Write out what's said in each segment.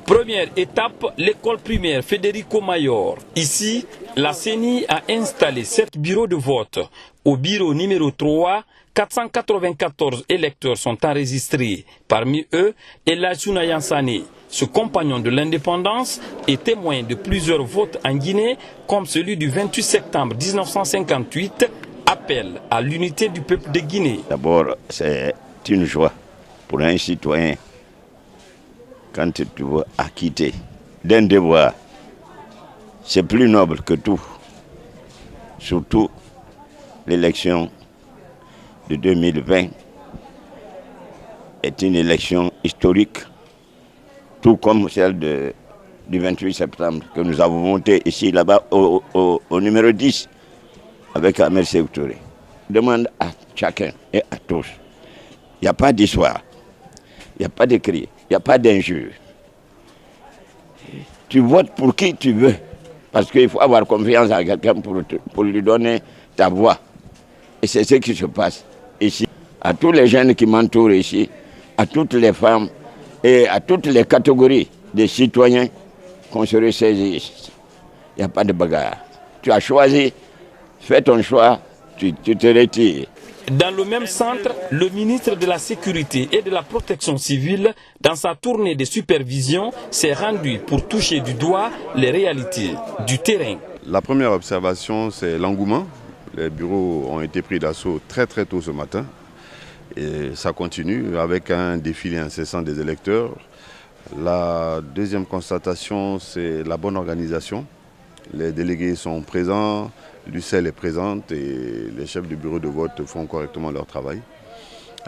Première étape, l'école primaire Federico Mayor. Ici, la CENI a installé 7 bureaux de vote. Au bureau numéro 3, 494 électeurs sont enregistrés. Parmi eux, Elajouna Yansane, ce compagnon de l'indépendance est témoin de plusieurs votes en Guinée, comme celui du 28 septembre 1958, appel à l'unité du peuple de Guinée. D'abord, c'est une joie pour un citoyen quand tu veux acquitter d'un devoir. C'est plus noble que tout. Surtout l'élection de 2020 est une élection historique, tout comme celle du 28 septembre que nous avons voté ici, là-bas, au numéro 10, avec Ahmed Sékou Touré. Je demande à chacun et à tous, il n'y a pas d'histoire, il n'y a pas de cri, il n'y a pas d'injure. Tu votes pour qui tu veux, parce qu'il faut avoir confiance à quelqu'un pour lui donner ta voix. Et c'est ce qui se passe ici. À tous les jeunes qui m'entourent ici, à toutes les femmes et à toutes les catégories de citoyens qu'on se ressaisisse. Il n'y a pas de bagarre. Tu as choisi, fais ton choix, tu te retires. Dans le même centre, le ministre de la Sécurité et de la Protection civile, dans sa tournée de supervision, s'est rendu pour toucher du doigt les réalités du terrain. La première observation, c'est l'engouement. Les bureaux ont été pris d'assaut très tôt ce matin. Et ça continue avec un défilé incessant des électeurs. La deuxième constatation, c'est la bonne organisation. Les délégués sont présents, l'UCEL est présente et les chefs du bureau de vote font correctement leur travail.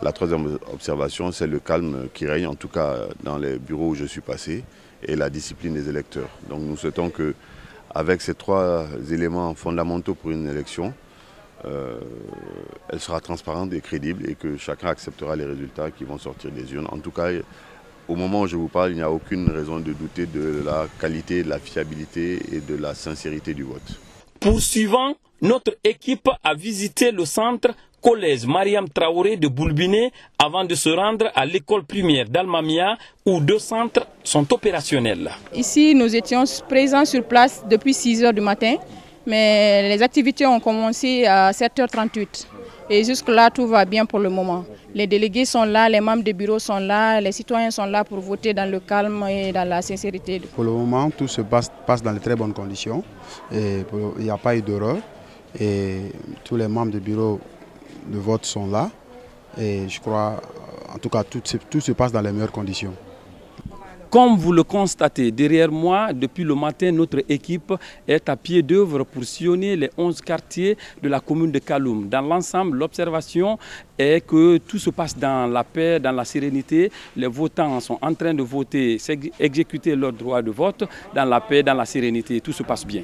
La troisième observation, c'est le calme qui règne, en tout cas dans les bureaux où je suis passé, et la discipline des électeurs. Donc nous souhaitons qu'avec ces trois éléments fondamentaux pour une élection, elle sera transparente et crédible et que chacun acceptera les résultats qui vont sortir des urnes. En tout cas, au moment où je vous parle, il n'y a aucune raison de douter de la qualité, de la fiabilité et de la sincérité du vote. Poursuivant, notre équipe a visité le centre collège Mariam Traoré de Boulbiné avant de se rendre à l'école primaire d'Almamia où 2 centres sont opérationnels. Ici, nous étions présents sur place depuis 6 h du matin, mais les activités ont commencé à 7h38. Et jusque-là, tout va bien pour le moment. Les délégués sont là, les membres des bureaux sont là, les citoyens sont là pour voter dans le calme et dans la sincérité. Pour le moment, tout se passe dans de très bonnes conditions. Et il n'y a pas eu d'erreur. Et tous les membres du bureau de vote sont là. Et je crois, en tout cas, tout se passe dans les meilleures conditions. Comme vous le constatez derrière moi, depuis le matin, notre équipe est à pied d'œuvre pour sillonner les 11 quartiers de la commune de Kaloum. Dans l'ensemble, l'observation est que tout se passe dans la paix, dans la sérénité. Les votants sont en train de voter, exécuter leur droit de vote dans la paix, dans la sérénité. Tout se passe bien.